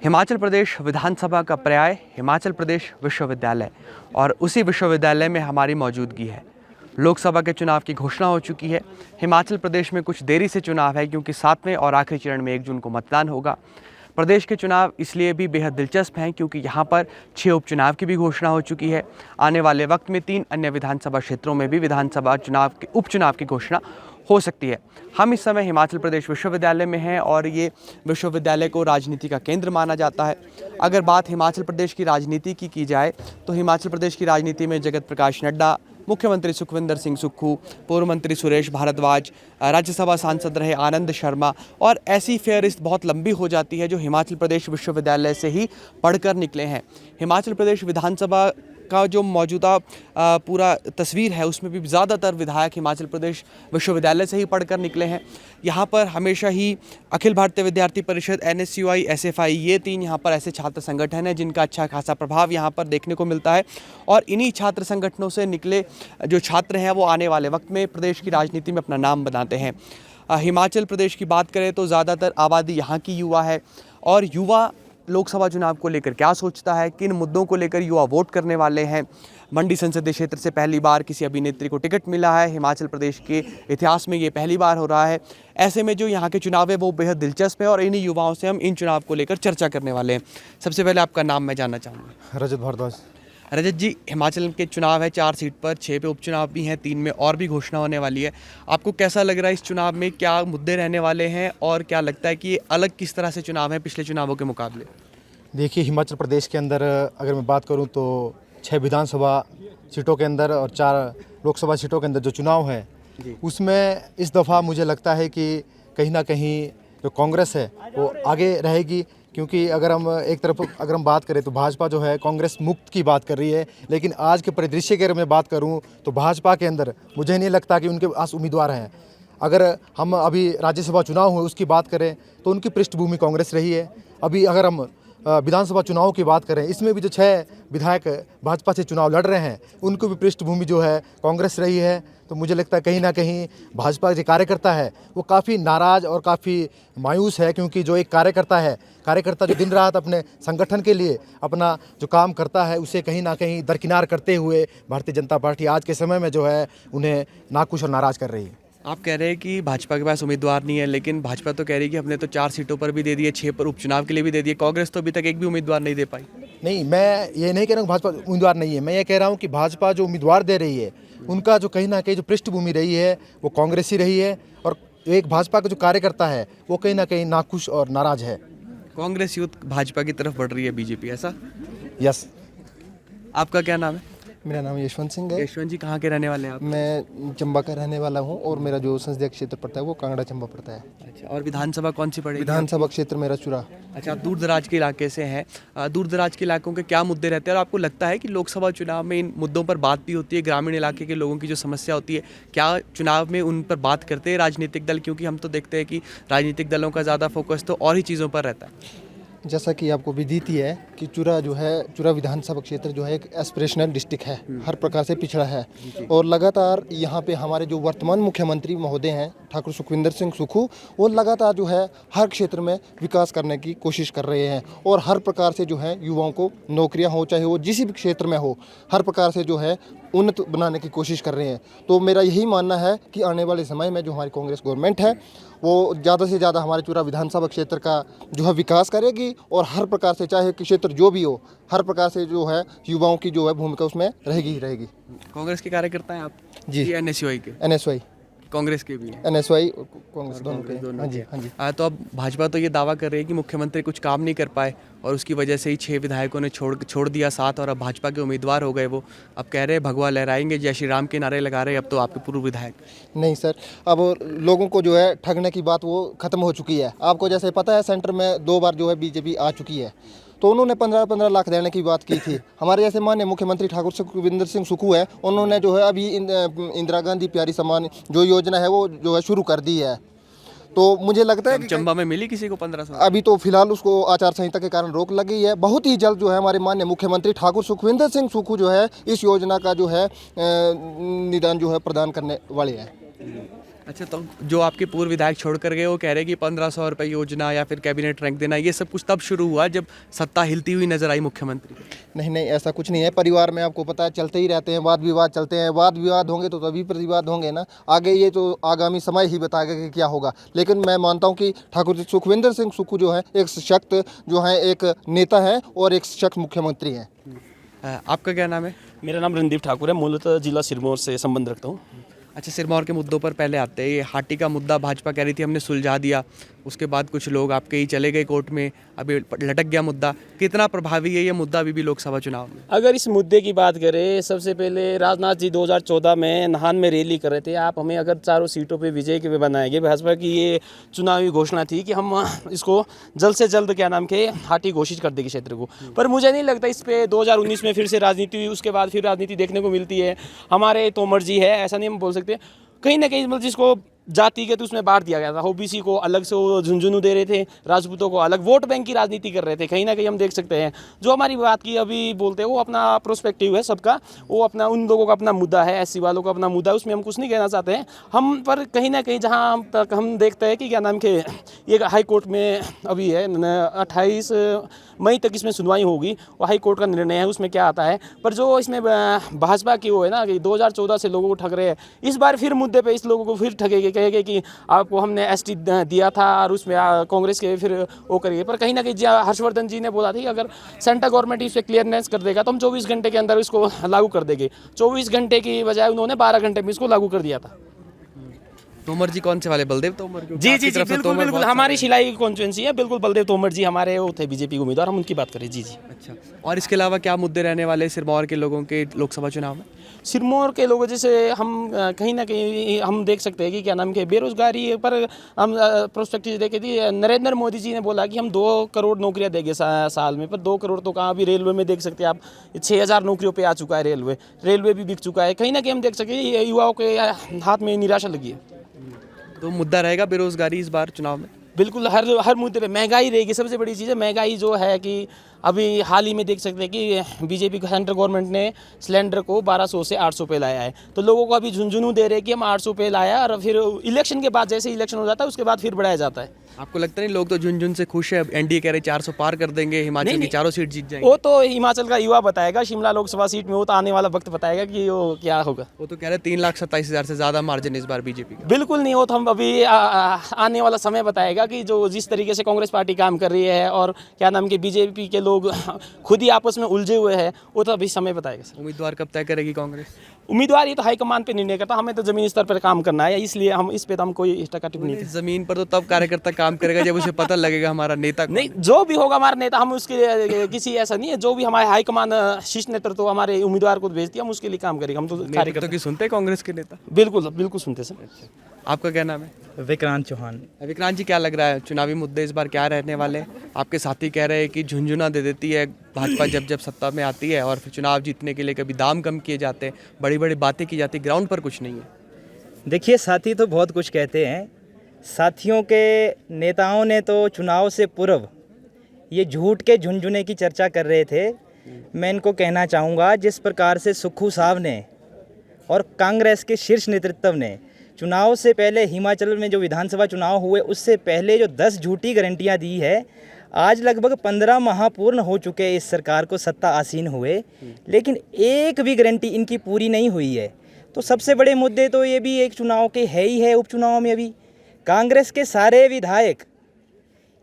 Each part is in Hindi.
हिमाचल प्रदेश विधानसभा का पर्याय हिमाचल प्रदेश विश्वविद्यालय और उसी विश्वविद्यालय में हमारी मौजूदगी है। लोकसभा के चुनाव की घोषणा हो चुकी है। हिमाचल प्रदेश में कुछ देरी से चुनाव है क्योंकि 7वें और आखिरी चरण में 1 जून को मतदान होगा। प्रदेश के चुनाव इसलिए भी बेहद दिलचस्प हैं क्योंकि यहाँ पर 6 उपचुनाव की भी घोषणा हो चुकी है। आने वाले वक्त में 3 अन्य विधानसभा क्षेत्रों में भी विधानसभा चुनाव के उपचुनाव की घोषणा हो सकती है। हम इस समय हिमाचल प्रदेश विश्वविद्यालय में हैं और ये विश्वविद्यालय को राजनीति का केंद्र माना जाता है। अगर बात हिमाचल प्रदेश की राजनीति की जाए तो हिमाचल प्रदेश की राजनीति में जगत प्रकाश नड्डा, मुख्यमंत्री सुखविंदर सिंह सुक्खू, पूर्व मंत्री सुरेश भारद्वाज, राज्यसभा सांसद रहे आनंद शर्मा और ऐसी फेहरिस्त बहुत लंबी हो जाती है जो हिमाचल प्रदेश विश्वविद्यालय से ही पढ़कर निकले हैं। हिमाचल प्रदेश विधानसभा का जो मौजूदा पूरा तस्वीर है उसमें भी ज़्यादातर विधायक हिमाचल प्रदेश विश्वविद्यालय से ही पढ़कर निकले हैं। यहाँ पर हमेशा ही अखिल भारतीय विद्यार्थी परिषद, NSUI, SFI, ये 3 यहाँ पर ऐसे छात्र संगठन हैं जिनका अच्छा खासा प्रभाव यहाँ पर देखने को मिलता है और इन्हीं छात्र संगठनों से निकले जो छात्र हैं वो आने वाले वक्त में प्रदेश की राजनीति में अपना नाम बनाते हैं। हिमाचल प्रदेश की बात करें तो ज़्यादातर आबादी यहाँ की युवा है और युवा लोकसभा चुनाव को लेकर क्या सोचता है, किन मुद्दों को लेकर युवा वोट करने वाले हैं। मंडी संसदीय क्षेत्र से पहली बार किसी अभिनेत्री को टिकट मिला है। हिमाचल प्रदेश के इतिहास में ये पहली बार हो रहा है। ऐसे में जो यहाँ के चुनाव है वो बेहद दिलचस्प है और इन्हीं युवाओं से हम इन चुनाव को लेकर चर्चा करने वाले हैं। सबसे पहले आपका नाम मैं जानना चाहूँगा। रजत भारद्वाज। रजत जी, हिमाचल के चुनाव है 4 सीट पर, 6 पे उपचुनाव भी हैं, 3 में और भी घोषणा होने वाली है। आपको कैसा लग रहा है इस चुनाव में, क्या मुद्दे रहने वाले हैं और क्या लगता है कि ये अलग किस तरह से चुनाव है पिछले चुनावों के मुकाबले? देखिए, हिमाचल प्रदेश के अंदर अगर मैं बात करूं तो 6 विधानसभा सीटों के अंदर और 4 लोकसभा सीटों के अंदर जो चुनाव है उसमें इस दफ़ा मुझे लगता है कि कहीं ना कहीं जो कांग्रेस है वो आगे रहेगी, क्योंकि अगर हम बात करें तो भाजपा जो है कांग्रेस मुक्त की बात कर रही है, लेकिन आज के परिदृश्य की अगर मैं बात करूं तो भाजपा के अंदर मुझे नहीं लगता कि उनके पास उम्मीदवार हैं। अगर हम अभी राज्यसभा चुनाव हुए उसकी बात करें तो उनकी पृष्ठभूमि कांग्रेस रही है। अभी अगर हम विधानसभा चुनाव की बात करें, इसमें भी जो 6 विधायक भाजपा से चुनाव लड़ रहे हैं उनको भी पृष्ठभूमि जो है कांग्रेस रही है। तो मुझे लगता है कहीं ना कहीं भाजपा के कार्यकर्ता है वो काफ़ी नाराज़ और काफ़ी मायूस है, क्योंकि जो एक कार्यकर्ता जो दिन रात अपने संगठन के लिए अपना जो काम करता है उसे कहीं ना कहीं दरकिनार करते हुए भारतीय जनता पार्टी आज के समय में जो है उन्हें नाखुश और नाराज़ कर रही है। आप कह रहे हैं कि भाजपा के पास उम्मीदवार नहीं है, लेकिन भाजपा तो कह रही है कि हमने तो 4 सीटों पर भी दे दिए, 6 पर उपचुनाव के लिए भी दे दिए। कांग्रेस तो अभी तक एक भी उम्मीदवार नहीं दे पाई। नहीं, मैं ये नहीं कह रहा हूँ भाजपा उम्मीदवार नहीं है, मैं ये कह रहा हूँ कि भाजपा जो उम्मीदवार दे रही है उनका जो कहीं ना कहीं जो पृष्ठभूमि रही है वो कांग्रेस ही रही है और एक भाजपा का जो कार्यकर्ता है वो कहीं ना कहीं नाखुश और नाराज़ है। कांग्रेस यूथ भाजपा की तरफ बढ़ रही है, बीजेपी, ऐसा? यस। आपका क्या नाम है? मेरा नाम यशवंत सिंह है। यशवंत जी, कहाँ के रहने वाले हैं आप? मैं चंबा का रहने वाला हूँ और मेरा जो संसदीय क्षेत्र पड़ता है वो कांगड़ा चंबा पड़ता है। अच्छा, और विधानसभा कौन सी पड़ेगी? विधानसभा क्षेत्र मेरा चुरा। अच्छा, आप दूर दराज के इलाके से हैं। दूर दराज के इलाकों के क्या मुद्दे रहते हैं और आपको लगता है कि लोकसभा चुनाव में इन मुद्दों पर बात भी होती है? ग्रामीण इलाके के लोगों की जो समस्या होती है, क्या चुनाव में उन पर बात करते हैं राजनीतिक दल? क्योंकि हम तो देखते हैं कि राजनीतिक दलों का ज़्यादा फोकस तो और ही चीज़ों पर रहता है। जैसा कि आपको विदित ही है कि चुरा विधानसभा क्षेत्र जो है एक एस्पिरेशनल डिस्ट्रिक्ट है, हर प्रकार से पिछड़ा है और लगातार यहाँ पे हमारे जो वर्तमान मुख्यमंत्री महोदय हैं ठाकुर सुखविंदर सिंह सुक्खू, वो लगातार जो है हर क्षेत्र में विकास करने की कोशिश कर रहे हैं और हर प्रकार से जो है युवाओं को नौकरियाँ हो, चाहे वो जिस भी क्षेत्र में हो, हर प्रकार से जो है उन्नत बनाने की कोशिश कर रहे हैं। तो मेरा यही मानना है कि आने वाले समय में जो हमारी कांग्रेस गवर्नमेंट है वो ज़्यादा से ज़्यादा हमारे चुरा विधानसभा क्षेत्र का जो है विकास करेगी और हर प्रकार से चाहे क्षेत्र जो भी हो, हर प्रकार से जो है युवाओं की जो है भूमिका उसमें रहेगी ही रहेगी। कांग्रेस के कार्यकर्ता हैं आप? जी। NSUI के? NSUI, कांग्रेस के भी हैं? NSUI कांग्रेस दोनों के। हाँ जी, हाँ जी। तो अब भाजपा तो ये दावा कर रही है कि मुख्यमंत्री कुछ काम नहीं कर पाए और उसकी वजह से ही 6 विधायकों ने छोड़ दिया साथ और अब भाजपा के उम्मीदवार हो गए वो। अब कह रहे हैं भगवा लहराएंगे, जय श्री राम के नारे लगा रहे हैं अब तो आपके पूर्व विधायक। नहीं सर, अब लोगों को जो है ठगने की बात वो खत्म हो चुकी है। आपको जैसे पता है सेंटर में 2 बार जो है बीजेपी आ चुकी है, तो उन्होंने 15-15 लाख देने की बात की थी। हमारे जैसे माननीय मुख्यमंत्री ठाकुर सुखविंदर सिंह सुक्खू है, उन्होंने जो है अभी इंदिरा गांधी प्यारी सम्मान जो योजना है वो जो है शुरू कर दी है। तो मुझे लगता है कि चंबा में मिली किसी को 1500? अभी तो फिलहाल उसको आचार संहिता के कारण रोक लगी है। बहुत ही जल्द जो है हमारे माननीय मुख्यमंत्री ठाकुर सुखविंदर सिंह सुक्खू जो है इस योजना का जो है निदान जो है प्रदान करने वाले हैं। अच्छा, तो जो आपके पूर्व विधायक छोड़ कर गए वो कह रहे हैं कि 1500 रुपये योजना या फिर कैबिनेट रैंक देना, ये सब कुछ तब शुरू हुआ जब सत्ता हिलती हुई नजर आई मुख्यमंत्री को। नहीं नहीं, ऐसा कुछ नहीं है। परिवार में आपको पता है चलते ही रहते हैं, वाद विवाद चलते हैं। वाद विवाद होंगे तो तभी प्रतिवाद होंगे ना। आगे ये तो आगामी समय ही बताएगा कि क्या होगा। लेकिन मैं मानता हूँ कि ठाकुर सुखविंदर सिंह सुक्खू जो है एक सशक्त जो है एक नेता है और एक सशक्त मुख्यमंत्री हैं। आपका क्या नाम है? मेरा नाम रणदीप ठाकुर है, मूलतः जिला सिरमौर से संबंध रखता हूँ। अच्छा, सिरमौर के मुद्दों पर पहले आते हैं। ये हाटी का मुद्दा भाजपा कह रही थी हमने सुलझा दिया, उसके बाद कुछ लोग आपके ही चले गए कोर्ट में, अभी लटक गया मुद्दा। कितना प्रभावी है ये मुद्दा अभी भी लोकसभा चुनाव में? अगर इस मुद्दे की बात करें, सबसे पहले राजनाथ जी 2014 में नाहन में रैली कर रहे थे, आप हमें अगर चारों सीटों पे विजय के बनाएंगे। भाजपा की ये चुनावी घोषणा थी कि हम इसको जल्द से जल्द क्या नाम के हाटी घोषित कर देंगे क्षेत्र को। पर मुझे नहीं लगता इस पर 2019 में फिर से राजनीति हुई, उसके बाद फिर राजनीति देखने को मिलती है। हमारे तोमर जी है, ऐसा नहीं हम बोल सकते। कहीं ना कहीं मतलब जिसको जाति के तो उसमें बांट दिया गया था। ओबीसी को अलग से वो झुंझुनू दे रहे थे, राजपूतों को अलग, वोट बैंक की राजनीति कर रहे थे। कहीं ना कहीं हम देख सकते हैं जो हमारी बात की अभी बोलते हैं वो अपना प्रोस्पेक्टिव है सबका, वो अपना उन लोगों का अपना मुद्दा है, एससी वालों का अपना मुद्दा है, उसमें हम कुछ नहीं कहना चाहते हैं हम। पर कहीं ना कहीं जहाँ तक हम देखते हैं कि क्या नाम के ये हाई कोर्ट में अभी है 28 मई तक इसमें सुनवाई होगी, वो हाई कोर्ट का निर्णय है, उसमें क्या आता है। पर जो इसमें भाजपा की वो है ना कि 2014 से लोगों को ठग रहे हैं, इस बार फिर मुद्दे पे इस लोगों को फिर ठगेंगे, कहेंगे कि आपको हमने एसटी दिया था और उसमें कांग्रेस के फिर वो करिए। पर कहीं ना कहीं हर्षवर्धन जी ने बोला था कि अगर सेंट्रल गवर्नमेंट इस पर क्लियरनेस कर देगा तो हम 24 घंटे के अंदर इसको लागू कर देंगे। 24 घंटे की बजाय उन्होंने 12 घंटे में इसको लागू कर दिया था। तोमर जी कौन से वाले? बलदेव तोमर? जी जी जी, बिल्कुल बिल्कुल, हमारी शिलाई कॉन्स्टिट्यूंसी है, बिल्कुल बलदेव तोमर जी हमारे वो थे बीजेपी उम्मीदवार, हम उनकी बात करें। जी जी। अच्छा, और इसके अलावा क्या मुद्दे रहने वाले सिरमौर के लोगों के लोकसभा चुनाव में? सिरमौर के लोगों जैसे हम कहीं ना कहीं हम देख सकते हैं कि क्या नाम के बेरोजगारी पर हम प्रोस्पेक्टिव देखे थी। नरेंद्र मोदी जी ने बोला कि हम 2 करोड़ नौकरियां देंगे साल में, पर 2 करोड़ तो कहाँ। अभी रेलवे में देख सकते हैं आप 6000 नौकरियों पे आ चुका है, रेलवे भी बिक चुका है। कहीं ना कहीं हम देख सकते हैं युवाओं के हाथ में निराशा लगी है। तो मुद्दा रहेगा बेरोजगारी इस बार चुनाव में? बिल्कुल, हर मुद्दे पे महंगाई रहेगी। सबसे बड़ी चीज़ है महंगाई जो है कि अभी हाल ही में देख सकते हैं कि बीजेपी का सेंट्रल गवर्नमेंट ने सिलेंडर को 1200 से 800 पे लाया है, तो लोगों को अभी झुंझुनू दे रहे हैं कि हम 800 पे लाया, और फिर इलेक्शन के बाद जैसे इलेक्शन हो जाता है उसके बाद फिर बढ़ाया जाता है। आपको लगता नहीं लोग तो झुंझुन से खुश है? एनडीए कह रहे 400 पार कर देंगे, हिमाचल की चारों सीट जीत जाएंगे। वो तो हिमाचल का युवा बताएगा, शिमला लोकसभा सीट में वो तो आने वाला वक्त बताएगा कि वो क्या होगा। वो तो कह रहे 3,27,000 से ज़्यादा मार्जिन इस बार बीजेपी का। बिल्कुल नहीं, वो तो हम अभी आने वाला समय बताएगा कि जो जिस तरीके से कांग्रेस पार्टी काम कर रही है और क्या नाम के बीजेपी के लोग खुद ही आपस में उलझे हुए हैं, वो तो अभी समय बताएगा सर। उम्मीदवार कब तय करेगी कांग्रेस? उम्मीदवार ये तो हाईकमान पे निर्णय करता, हमें तो जमीनी स्तर पर काम करना है, इसलिए हम इस पे तो हम कोई टका टिप्पणी नहीं। जमीन पर तो तब कार्यकर्ता काम करेगा जब उसे पता लगेगा हमारा नेता कौन है। नहीं, जो भी होगा हमारा नेता, हम उसके किसी ऐसा नहीं है, जो भी हमारे हाईकमान शीर्ष नेतृत्व तो हमारे उम्मीदवार को भेजती है, हम उसके लिए काम करेंगे। हम तो कार्यकर्ता की सुनते हैं कांग्रेस के नेता? बिल्कुल बिल्कुल सुनते सर। आपका क्या नाम है? विक्रांत चौहान। विक्रांत जी, क्या लग रहा है चुनावी मुद्दे इस बार क्या रहने वाले? आपके साथी कह रहे हैं कि झुंझुना दे देती है भाजपा जब सत्ता में आती है, और फिर चुनाव जीतने के लिए कभी दाम कम किए जाते हैं, बड़ी बड़ी बातें की जाती, ग्राउंड पर कुछ नहीं है। देखिए, साथी तो बहुत कुछ कहते हैं। साथियों के नेताओं ने तो चुनाव से पूर्व ये झूठ के झुंझुने की चर्चा कर रहे थे। मैं इनको कहना चाहूँगा, जिस प्रकार से सुक्खू साहब ने और कांग्रेस के शीर्ष नेतृत्व ने चुनाव से पहले हिमाचल में जो विधानसभा चुनाव हुए उससे पहले जो 10 झूठी गारंटियां दी है, आज लगभग 15 माह पूर्ण हो चुके हैं इस सरकार को सत्ता आसीन हुए, लेकिन एक भी गारंटी इनकी पूरी नहीं हुई है। तो सबसे बड़े मुद्दे तो ये भी एक चुनाव के है ही है। उपचुनाव में अभी कांग्रेस के सारे विधायक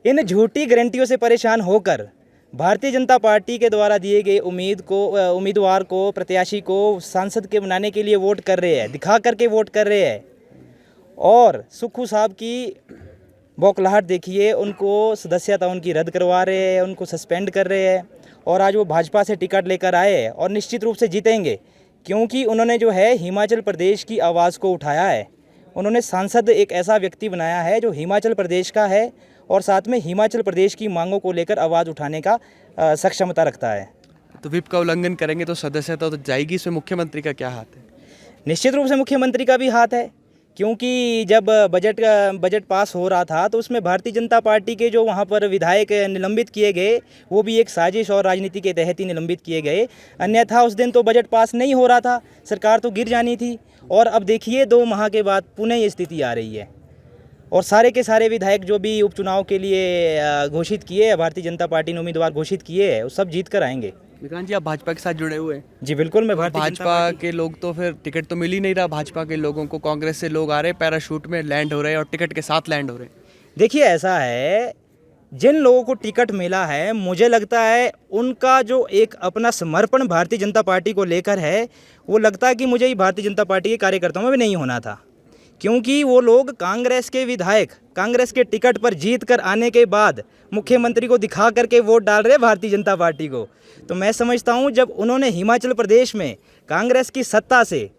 इन झूठी गारंटियों से परेशान होकर भारतीय जनता पार्टी के द्वारा दिए गए उम्मीदवार को, प्रत्याशी को सांसद के बनाने के लिए वोट कर रहे हैं, दिखा करके वोट कर रहे हैं। और सुक्खू साहब की बौखलाहट देखिए, उनको सदस्यता उनकी रद्द करवा रहे हैं, उनको सस्पेंड कर रहे हैं, और आज वो भाजपा से टिकट लेकर आए हैं और निश्चित रूप से जीतेंगे, क्योंकि उन्होंने जो है हिमाचल प्रदेश की आवाज़ को उठाया है। उन्होंने सांसद एक ऐसा व्यक्ति बनाया है जो हिमाचल प्रदेश का है और साथ में हिमाचल प्रदेश की मांगों को लेकर आवाज़ उठाने का सक्षमता रखता है। तो विप का उल्लंघन करेंगे तो सदस्यता तो जाएगी, इसमें मुख्यमंत्री का क्या हाथ है? निश्चित रूप से मुख्यमंत्री का भी हाथ है, क्योंकि जब बजट पास हो रहा था तो उसमें भारतीय जनता पार्टी के जो वहाँ पर विधायक निलंबित किए गए वो भी एक साजिश और राजनीति के तहत ही निलंबित किए गए। अन्यथा उस दिन तो बजट पास नहीं हो रहा था, सरकार तो गिर जानी थी। और अब देखिए 2 माह के बाद पुनः ये स्थिति आ रही है और सारे के सारे विधायक जो भी उपचुनाव के लिए घोषित किए हैं, भारतीय जनता पार्टी ने उम्मीदवार घोषित किए हैं, वो सब जीत कर आएंगे। विक्रांत जी, आप भाजपा के साथ जुड़े हुए हैं। जी बिल्कुल, मैं भारतीय जनता भाजपा के लोग तो फिर टिकट तो मिल ही नहीं रहा भाजपा के लोगों को। कांग्रेस से लोग आ रहे हैं, पैराशूट में लैंड हो रहे हैं और टिकट के साथ लैंड हो रहे हैं। देखिए ऐसा है, जिन लोगों को टिकट मिला है मुझे लगता है उनका जो एक अपना समर्पण भारतीय जनता पार्टी को लेकर है, वो लगता है कि मुझे ही भारतीय जनता पार्टी के कार्यकर्ताओं में भी नहीं होना था। क्योंकि वो लोग कांग्रेस के विधायक कांग्रेस के टिकट पर जीत कर आने के बाद मुख्यमंत्री को दिखा करके वोट डाल रहे भारतीय जनता पार्टी को। तो मैं समझता हूँ जब उन्होंने हिमाचल प्रदेश में कांग्रेस की सत्ता से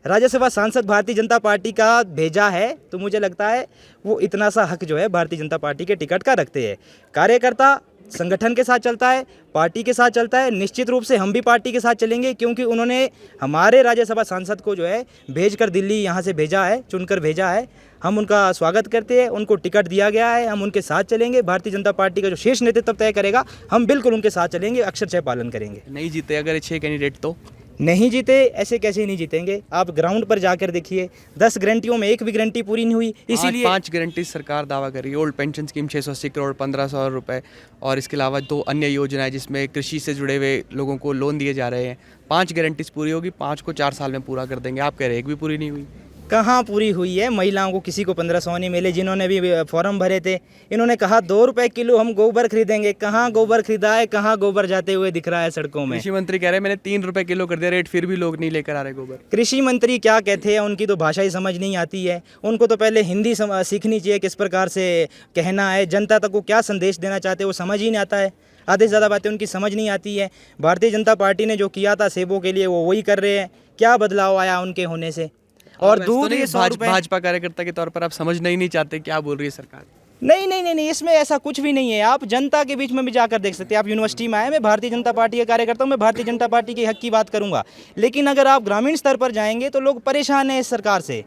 राज्यसभा सांसद भारतीय जनता पार्टी का भेजा है तो मुझे लगता है वो इतना सा हक जो है भारतीय जनता पार्टी के टिकट का रखते हैं। कार्यकर्ता संगठन के साथ चलता है, पार्टी के साथ चलता है। निश्चित रूप से हम भी पार्टी के साथ चलेंगे क्योंकि उन्होंने हमारे राज्यसभा सांसद को जो है भेजकर दिल्ली यहाँ से भेजा है, चुनकर भेजा है। हम उनका स्वागत करते हैं, उनको टिकट दिया गया है, हम उनके साथ चलेंगे। भारतीय जनता पार्टी का जो शीर्ष नेतृत्व तय करेगा हम बिल्कुल उनके साथ चलेंगे, अक्षरशः पालन करेंगे। नहीं जीते अगर 6 कैंडिडेट तो नहीं जीते, ऐसे कैसे नहीं जीतेंगे? आप ग्राउंड पर जाकर देखिए, 10 गारंटियों में एक भी गारंटी पूरी नहीं हुई। इसीलिए 5 गारंटी सरकार दावा कर रही है। ओल्ड पेंशन स्कीम 680 करोड़ 1500 रुपए और इसके अलावा 2 अन्य योजनाएं जिसमें कृषि से जुड़े हुए लोगों को लोन दिए जा रहे हैं। 5 गारंटीज पूरी होगी, 5 को 4 साल में पूरा कर देंगे। आप कह रहे हैं एक भी पूरी नहीं हुई। कहाँ पूरी हुई है? महिलाओं को किसी को 1500 नहीं मिले, जिन्होंने भी फॉर्म भरे थे। इन्होंने कहा 2 रुपए किलो हम गोबर खरीदेंगे। कहाँ गोबर खरीदा है? कहाँ गोबर जाते हुए दिख रहा है सड़कों में? कृषि मंत्री कह रहे हैं मैंने 3 रुपए किलो कर दिया रेट, फिर भी लोग नहीं लेकर आ रहे गोबर। कृषि मंत्री क्या कहते हैं? उनकी तो भाषा ही समझ नहीं आती है। उनको तो पहले हिंदी सीखनी चाहिए, किस प्रकार से कहना है, जनता तक को क्या संदेश देना चाहते हैं वो समझ ही नहीं आता है। आधे से ज़्यादा बातें उनकी समझ नहीं आती है। भारतीय जनता पार्टी ने जो किया था सेबों के लिए वो वही कर रहे हैं। क्या बदलाव आया उनके होने से? और दूध ये 100 रुपए। भाजपा कार्यकर्ता के तौर पर आप समझना ही नहीं चाहते क्या बोल रही है सरकार? नहीं नहीं नहीं नहीं, इसमें ऐसा कुछ भी नहीं है। आप जनता के बीच में भी जाकर देख सकते हैं। आप यूनिवर्सिटी में आए, मैं भारतीय जनता पार्टी के कार्यकर्ता हूँ, मैं भारतीय जनता पार्टी के हक की बात करूंगा। लेकिन अगर आप ग्रामीण स्तर पर जाएंगे तो लोग परेशान हैं इस सरकार से।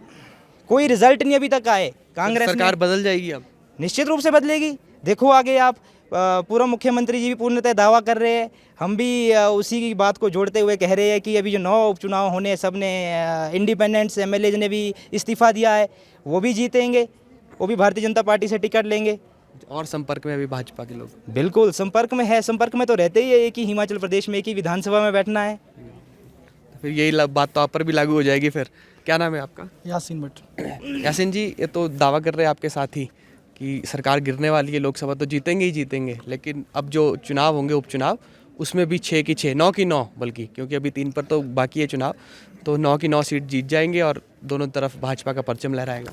कोई रिजल्ट नहीं अभी तक आए। कांग्रेस सरकार बदल जाएगी अब? निश्चित रूप से बदलेगी। देखो आगे आप, पूर्व मुख्यमंत्री जी भी पूर्णतः दावा कर रहे हैं, हम भी उसी की बात को जोड़ते हुए कह रहे हैं कि अभी जो 9 उपचुनाव होने, सब ने इंडिपेंडेंट्स एमएलए ने भी इस्तीफा दिया है, वो भी जीतेंगे, वो भी भारतीय जनता पार्टी से टिकट लेंगे। और संपर्क में अभी भाजपा के लोग? बिल्कुल संपर्क में है, संपर्क में तो रहते ही है। एक ही हिमाचल प्रदेश में एक ही विधानसभा में बैठना है। तो फिर यही बात तो आप पर भी लागू हो जाएगी फिर। क्या नाम है आपका? यासीन भट्ट। यासीन जी, ये तो दावा कर रहे हैं आपके साथी कि सरकार गिरने वाली है, लोकसभा तो जीतेंगे ही जीतेंगे, लेकिन अब जो चुनाव होंगे उपचुनाव उसमें भी 6 की 6, 9 की 9 बल्कि, क्योंकि अभी 3 पर तो बाकी है चुनाव, तो 9 की 9 सीट जीत जाएंगे और दोनों तरफ भाजपा का परचम लहराएगा।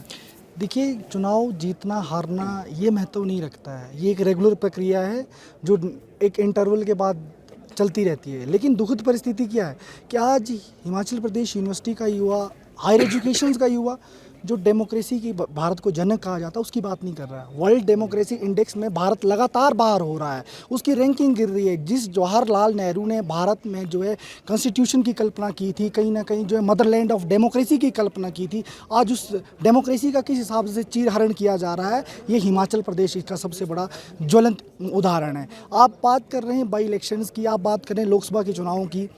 देखिए, चुनाव जीतना हारना ये महत्व नहीं रखता है। ये एक रेगुलर प्रक्रिया है जो एक इंटरवल के बाद चलती रहती है। लेकिन दुखद परिस्थिति क्या है कि आज हिमाचल प्रदेश यूनिवर्सिटी का युवा, हायर एजुकेशन का युवा, जो डेमोक्रेसी की भारत को जनक कहा जाता है, उसकी बात नहीं कर रहा है। वर्ल्ड डेमोक्रेसी इंडेक्स में भारत लगातार बाहर हो रहा है, उसकी रैंकिंग गिर रही है। जिस जवाहरलाल नेहरू ने भारत में जो है कॉन्स्टिट्यूशन की कल्पना की थी, कहीं ना कहीं जो है मदरलैंड ऑफ डेमोक्रेसी की कल्पना की थी, आज उस डेमोक्रेसी का किस हिसाब से चीरहरण किया जा रहा है, ये हिमाचल प्रदेश इसका सबसे बड़ा ज्वलंत उदाहरण है। आप बात कर रहे हैं बाई इलेक्शंस की, आप बात कर रहे हैं लोकसभा के चुनावों की,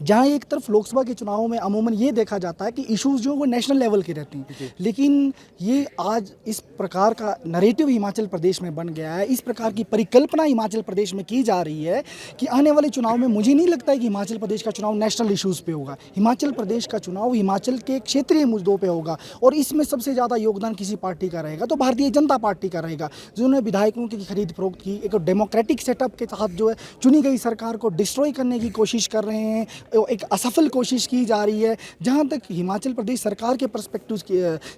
जहाँ एक तरफ लोकसभा के चुनावों में अमूमन ये देखा जाता है कि इश्यूज जो वो नेशनल लेवल के रहते हैं, लेकिन ये आज इस प्रकार का नरेटिव हिमाचल प्रदेश में बन गया है, इस प्रकार की परिकल्पना हिमाचल प्रदेश में की जा रही है कि आने वाले चुनाव में मुझे नहीं लगता है कि हिमाचल प्रदेश का चुनाव नेशनल इश्यूज़ पे होगा। हिमाचल प्रदेश का चुनाव हिमाचल के क्षेत्रीय मुद्दों पे होगा और इसमें सबसे ज़्यादा योगदान किसी पार्टी का रहेगा तो भारतीय जनता पार्टी का रहेगा, जिन्होंने विधायकों की खरीद फरोख्त की, एक डेमोक्रेटिक सेटअप के तहत जो है चुनी गई सरकार को डिस्ट्रॉय करने की कोशिश कर रहे हैं। एक असफल कोशिश की जा रही है। जहां तक हिमाचल प्रदेश सरकार के पर्सपेक्टिव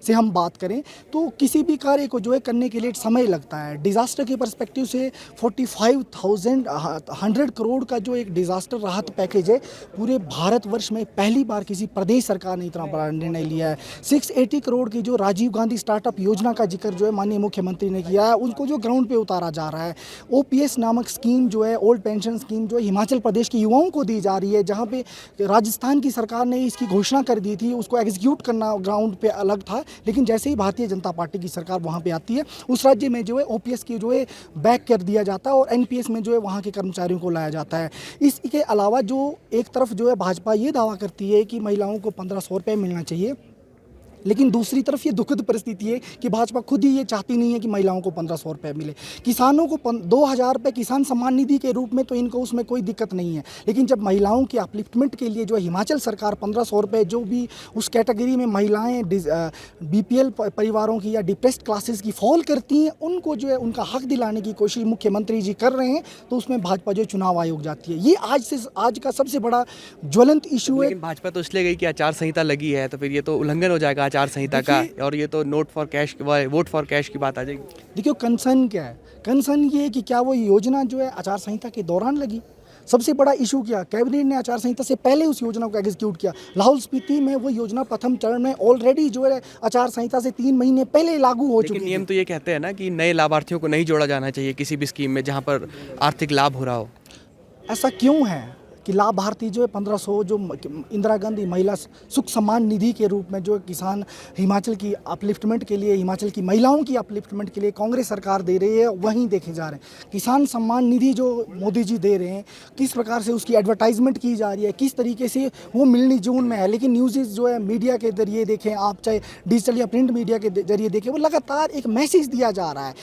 से हम बात करें तो किसी भी कार्य को जो है करने के लिए समय लगता है। डिज़ास्टर के पर्सपेक्टिव से 45,100 करोड़ का जो एक डिज़ास्टर राहत पैकेज है, पूरे भारतवर्ष में पहली बार किसी प्रदेश सरकार ने इतना बड़ा निर्णय लिया है। 680 करोड़ की जो राजीव गांधी स्टार्टअप योजना का जिक्र जो है माननीय मुख्यमंत्री ने किया है, उनको जो ग्राउंड पे उतारा जा रहा है। OPS नामक स्कीम जो है, ओल्ड पेंशन स्कीम जो है हिमाचल प्रदेश के युवाओं को दी जा रही है, जहाँ पे राजस्थान की सरकार ने इसकी घोषणा कर दी थी, उसको एग्जीक्यूट करना ग्राउंड पे अलग था, लेकिन जैसे ही भारतीय जनता पार्टी की सरकार वहाँ पे आती है, उस राज्य में जो है OPS की जो है बैक कर दिया जाता है और NPS में जो है वहाँ के कर्मचारियों को लाया जाता है। इसके अलावा जो एक तरफ जो है भाजपा ये दावा करती है कि महिलाओं को 1500 रुपये मिलना चाहिए, लेकिन दूसरी तरफ ये दुखद परिस्थिति है कि भाजपा खुद ही ये चाहती नहीं है कि महिलाओं को 1500 रुपये मिले। किसानों को 2000 रुपये किसान सम्मान निधि के रूप में तो इनको उसमें कोई दिक्कत नहीं है, लेकिन जब महिलाओं की अपलिफ्टमेंट के लिए जो है हिमाचल सरकार 1500 रुपये, जो भी उस कैटेगरी में महिलाएं BPL परिवारों की या डिप्रेस्ड क्लासेस की फॉल करती हैं, उनको जो है उनका हक दिलाने की कोशिश मुख्यमंत्री जी कर रहे हैं, तो उसमें भाजपा जो चुनाव आयोग जाती है। ये आज का सबसे बड़ा ज्वलंत इशू है। लेकिन भाजपा तो इसलिए गई कि आचार संहिता लगी है, तो फिर ये तो उल्लंघन हो जाएगा आचार संहिता का, और ये तो वोट फॉर कैश की बात आ जाएगी। देखिए कंसर्न क्या है, कंसर्न ये है कि क्या वो योजना जो है आचार संहिता के दौरान लगी। सबसे बड़ा इशू क्या, कैबिनेट ने आचार संहिता से पहले उस योजना को एग्जीक्यूट किया। लाहौल स्पीति में वो योजना प्रथम चरण में ऑलरेडी जो है आचार संहिता से 3 महीने पहले लागू हो चुकी है। नियम तो ये कहते हैं ना कि नए लाभार्थियों को नहीं जोड़ा जाना चाहिए किसी भी स्कीम में जहाँ पर आर्थिक लाभ हो रहा हो। ऐसा क्यों है कि लाभार्थी जो है 1500 जो इंदिरा गांधी महिला सुख सम्मान निधि के रूप में जो किसान हिमाचल की अपलिफ्टमेंट के लिए, हिमाचल की महिलाओं की अपलिफ्टमेंट के लिए कांग्रेस सरकार दे रही है, वहीं देखे जा रहे हैं। किसान सम्मान निधि जो मोदी जी दे रहे हैं, किस प्रकार से उसकी एडवर्टाइजमेंट की जा रही है, किस तरीके से वो मिलनी जून में है, लेकिन न्यूज़ जो है मीडिया के जरिए देखें आप, चाहे डिजिटल या प्रिंट मीडिया के जरिए देखें, वो लगातार एक मैसेज दिया जा रहा है।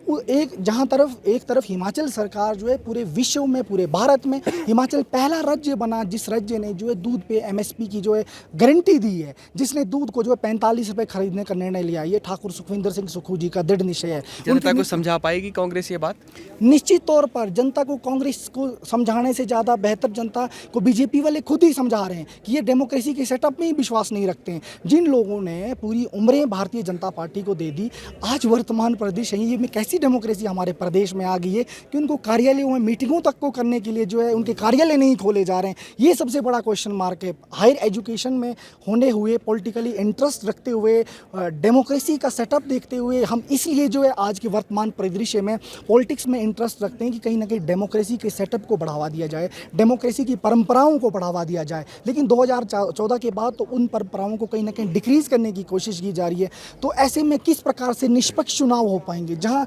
एक तरफ हिमाचल सरकार जो है पूरे विश्व में, पूरे भारत में हिमाचल पहला राज्य बना जिस राज्य ने जो है दूध पे MSP की जो है गारंटी दी है, जिसने दूध को जो है 45 रुपये खरीदने का निर्णय लिया। ये ठाकुर सुखविंदर सिंह सुक्खू जी का दृढ़ निश्चय है। जनता को समझा पाएगी कांग्रेस ये बात? निश्चित तौर पर जनता को कांग्रेस को समझाने से ज़्यादा बेहतर जनता को BJP वाले खुद ही समझा रहे हैं कि ये डेमोक्रेसी के सेटअप में ही विश्वास नहीं रखते हैं। जिन लोगों ने पूरी उम्रें भारतीय जनता पार्टी को दे दी, आज वर्तमान प्रदेश है, ये में कैसी डेमोक्रेसी हमारे प्रदेश में आ गई है कि उनको कार्यालयों में मीटिंगों तक को करने के लिए जो है उनके कार्यालय नहीं खोले जा रहे हैं। ये सबसे बड़ा क्वेश्चन मार्क है। हायर एजुकेशन में होने हुए पॉलिटिकली इंटरेस्ट रखते हुए, डेमोक्रेसी का सेटअप देखते हुए, हम इसलिए जो है आज के वर्तमान परिदृश्य में पॉलिटिक्स में इंटरेस्ट रखते हैं कि कहीं ना कहीं डेमोक्रेसी के सेटअप को बढ़ावा दिया जाए, डेमोक्रेसी की परंपराओं को बढ़ावा दिया जाए। लेकिन 2014 के बाद तो उन परंपराओं को कहीं ना कहीं डिक्रीज करने की कोशिश की जा रही है। तो ऐसे में किस प्रकार से निष्पक्ष चुनाव हो पाएंगे, जहां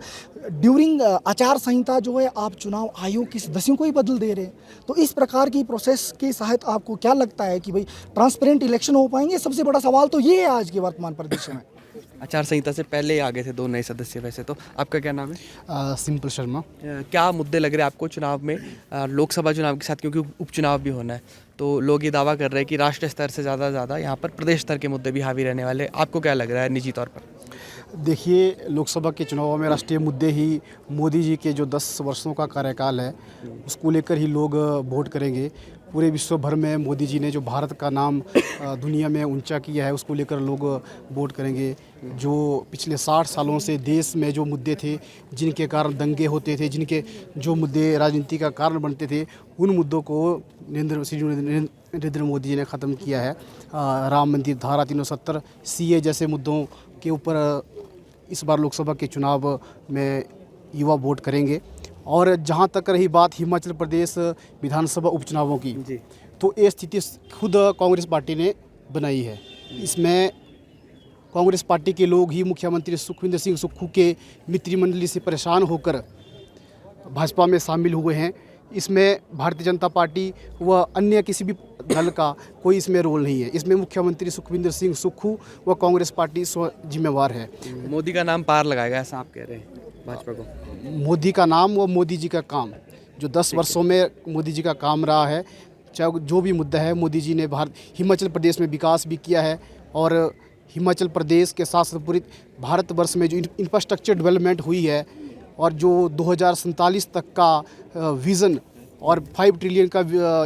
ड्यूरिंग आचार संहिता जो है आप चुनाव आयोग की सदस्यों को ही बदल दे रहे हैं। तो इस प्रकार की प्रोसेस के साथ आपको क्या लगता है कि भाई ट्रांसपेरेंट इलेक्शन हो पाएंगे? सबसे बड़ा सवाल तो ये है आज के वर्तमान परिदृश्य में। आचार संहिता से पहले आ गए थे 2 नए सदस्य। वैसे तो आपका क्या नाम है? सिंपल शर्मा। क्या मुद्दे लग रहे हैं आपको चुनाव में, लोकसभा चुनाव के साथ, क्योंकि उपचुनाव भी होना है, तो लोग ये दावा कर रहे हैं कि राष्ट्रीय स्तर से ज़्यादा यहाँ पर प्रदेश स्तर के मुद्दे भी हावी रहने वाले। आपको क्या लग रहा है निजी तौर पर? देखिए, लोकसभा के चुनाव में राष्ट्रीय मुद्दे ही मोदी जी के जो 10 वर्षों का कार्यकाल है उसको लेकर ही लोग वोट करेंगे। पूरे विश्व भर में मोदी जी ने जो भारत का नाम दुनिया में ऊंचा किया है उसको लेकर लोग वोट करेंगे। जो पिछले 60 सालों से देश में जो मुद्दे थे, जिनके कारण दंगे होते थे, जिनके जो मुद्दे राजनीति का कारण बनते थे, उन मुद्दों को नरेंद्र मोदी जी ने ख़त्म किया है। राम मंदिर, धारा 370, CA जैसे मुद्दों के ऊपर इस बार लोकसभा के चुनाव में युवा वोट करेंगे। और जहां तक रही बात हिमाचल प्रदेश विधानसभा उपचुनावों की, तो ये स्थिति खुद कांग्रेस पार्टी ने बनाई है। इसमें कांग्रेस पार्टी के लोग ही मुख्यमंत्री सुखविंदर सिंह सुक्खू के मित्रमंडली से परेशान होकर भाजपा में शामिल हुए हैं। इसमें भारतीय जनता पार्टी व अन्य किसी भी दल का कोई इसमें रोल नहीं है। इसमें मुख्यमंत्री सुखविंदर सिंह सुक्खू व कांग्रेस पार्टी स्व जिम्मेवार है। मोदी का नाम पार लगाएगा ऐसा आप कह रहे हैं भाजपा को? मोदी का नाम व मोदी जी का काम, जो 10 वर्षों में मोदी जी का काम रहा है, चाहे जो भी मुद्दा है, मोदी जी ने हिमाचल प्रदेश में विकास भी किया है। और हिमाचल प्रदेश के साथ साथ पूरे भारतवर्ष में जो इंफ्रास्ट्रक्चर डेवलपमेंट हुई है और जो 2047 तक का विज़न और 5 ट्रिलियन का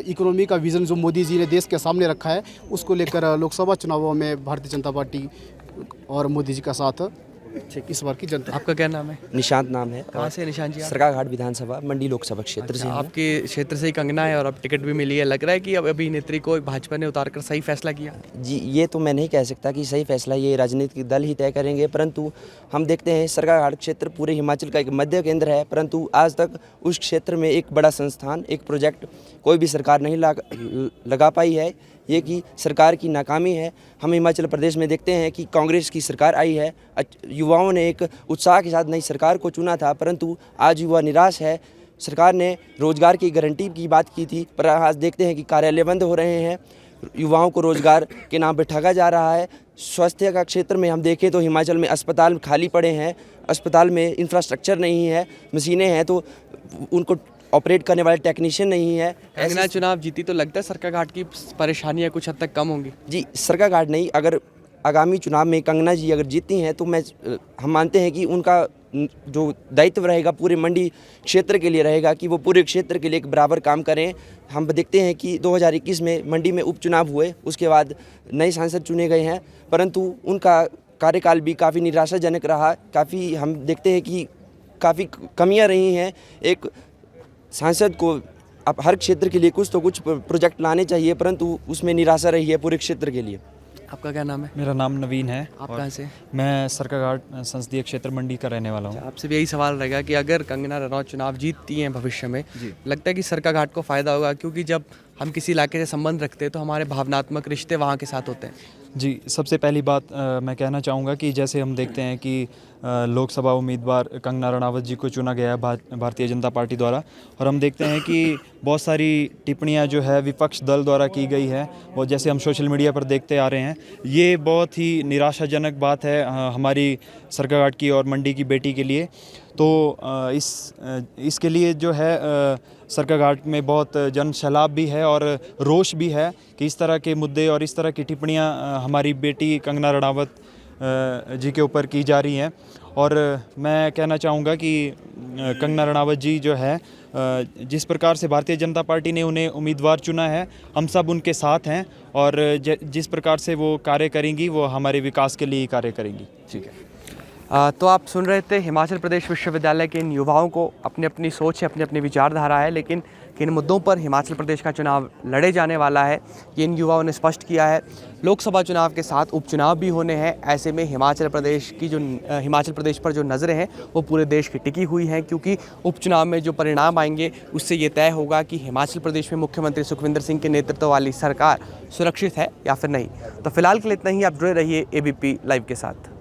इकोनॉमी का विज़न जो मोदी जी ने देश के सामने रखा है, उसको लेकर लोकसभा चुनावों में भारतीय जनता पार्टी और मोदी जी का साथ इस बार की जनता। आपका क्या नाम है? निशांत नाम है। कहाँ से निशान जी आप? सरकाघाट विधानसभा मंडी लोकसभा क्षेत्र से हूँ। आपके क्षेत्र से ही कंगना है और अब टिकट भी मिली है, लग रहा है कि अब अभिनेत्री को भाजपा ने उतारकर सही फैसला किया? जी, ये तो मैं नहीं कह सकता कि सही फैसला ये राजनीतिक दल ही तय करेंगे, परंतु हम देखते हैं सरकाघाट क्षेत्र पूरे हिमाचल का एक मध्य केंद्र है, परंतु आज तक उस क्षेत्र में एक बड़ा संस्थान, एक प्रोजेक्ट कोई भी सरकार नहीं लगा पाई है। ये कि सरकार की नाकामी है। हम हिमाचल प्रदेश में देखते हैं कि कांग्रेस की सरकार आई है, युवाओं ने एक उत्साह के साथ नई सरकार को चुना था, परंतु आज युवा निराश है। सरकार ने रोजगार की गारंटी की बात की थी, पर आज देखते हैं कि कार्यालय बंद हो रहे हैं, युवाओं को रोजगार के नाम पर ठगा जा रहा है। स्वास्थ्य का क्षेत्र में हम देखें तो हिमाचल में अस्पताल खाली पड़े हैं, अस्पताल में इंफ्रास्ट्रक्चर नहीं है, मशीनें हैं तो उनको ऑपरेट करने वाले टेक्नीशियन नहीं है। कंगना चुनाव जीती तो लगता है सरकाघाट की परेशानियां कुछ हद तक कम होंगी? जी, सरकाघाट नहीं, अगर आगामी चुनाव में कंगना जी अगर जीतती हैं तो हम मानते हैं कि उनका जो दायित्व रहेगा पूरे मंडी क्षेत्र के लिए रहेगा कि वो पूरे क्षेत्र के लिए एक बराबर काम करें। हम देखते हैं कि 2021 में मंडी में उपचुनाव हुए, उसके बाद नए सांसद चुने गए हैं, परंतु उनका कार्यकाल भी काफ़ी निराशाजनक रहा। काफ़ी हम देखते हैं कि काफ़ी कमियां रही हैं। एक सांसद को अब हर क्षेत्र के लिए कुछ तो कुछ प्रोजेक्ट लाने चाहिए, परंतु उसमें निराशा रही है पूरे क्षेत्र के लिए। आपका क्या नाम है? मेरा नाम नवीन है। आप कहाँ से? मैं सरकाघाट संसदीय क्षेत्र मंडी का रहने वाला हूँ। आपसे भी यही सवाल रहेगा कि अगर कंगना रनौत चुनाव जीतती हैं भविष्य में, लगता है कि सरकाघाट को फ़ायदा होगा? क्योंकि जब हम किसी इलाके से संबंध रखते हैं तो हमारे भावनात्मक रिश्ते वहाँ के साथ होते हैं। जी, सबसे पहली बात मैं कहना चाहूँगा कि जैसे हम देखते हैं कि लोकसभा उम्मीदवार कंगना रनावत जी को चुना गया है भारतीय जनता पार्टी द्वारा, और हम देखते हैं कि बहुत सारी टिप्पणियां जो है विपक्ष दल द्वारा की गई है, वो जैसे हम सोशल मीडिया पर देखते आ रहे हैं। ये बहुत ही निराशाजनक बात है हमारी सरकाघाट की और मंडी की बेटी के लिए। तो इसके लिए जो है सरकाघाट में बहुत जन सैलाब भी है और रोष भी है कि इस तरह के मुद्दे और इस तरह की टिप्पणियां हमारी बेटी कंगना रनावत जी के ऊपर की जा रही हैं। और मैं कहना चाहूँगा कि कंगना रनावत जी जो है जिस प्रकार से भारतीय जनता पार्टी ने उन्हें उम्मीदवार चुना है, हम सब उनके साथ हैं और जिस प्रकार से वो कार्य करेंगी वो हमारे विकास के लिए ही कार्य करेंगी। ठीक है। तो आप सुन रहे थे हिमाचल प्रदेश विश्वविद्यालय के इन युवाओं को अपनी अपनी सोच है, अपनी अपनी विचारधारा है, लेकिन किन मुद्दों पर हिमाचल प्रदेश का चुनाव लड़े जाने वाला है ये इन युवाओं ने स्पष्ट किया है। लोकसभा चुनाव के साथ उपचुनाव भी होने हैं। ऐसे में हिमाचल प्रदेश पर जो नज़रें हैं वो पूरे देश की टिकी हुई हैं, क्योंकि उपचुनाव में जो परिणाम आएंगे उससे ये तय होगा कि हिमाचल प्रदेश में मुख्यमंत्री सुखविंदर सिंह के नेतृत्व वाली सरकार सुरक्षित है या फिर नहीं। तो फिलहाल के लिए इतना ही। आप जुड़े रहिए ABP लाइव के साथ।